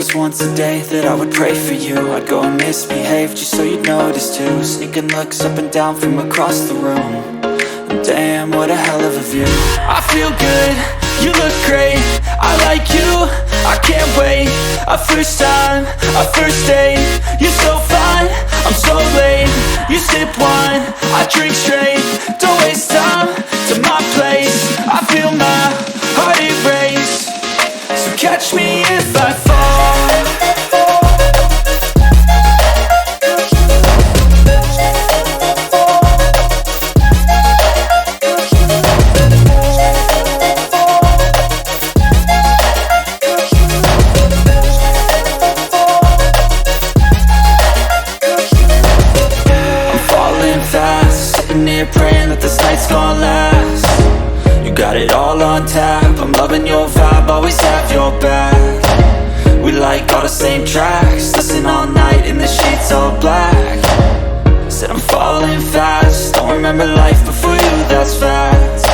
was once a day that I would pray for you. I'd go and misbehave just so you'd notice too. Sneaking looks up and down from across the room. And damn, what a hell of a view. I feel good, you look great, I like you, I can't wait. A first time, a first date, you're so fine, I'm so late. You sip wine, I drink straight, don't waste time to my place. I feel my heart erase, so catch me if I fall. Sitting here praying that this night's gonna last. You got it all on tap, I'm loving your vibe, always have your back. We like all the same tracks, listen all night in the sheets all black. Said I'm falling fast, don't remember life before you, that's fact.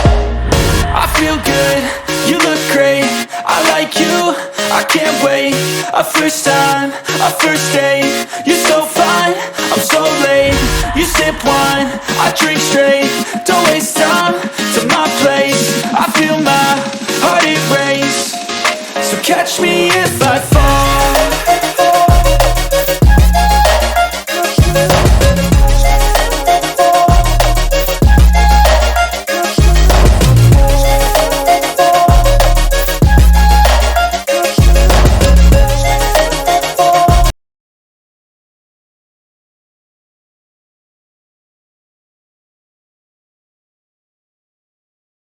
I feel good, you look great, I like you, I can't wait. A first time, a first date, you're so fine, I'm so late. You sip wine, I drink straight, don't waste time to my place. I feel my heart erase, so catch me if I fall.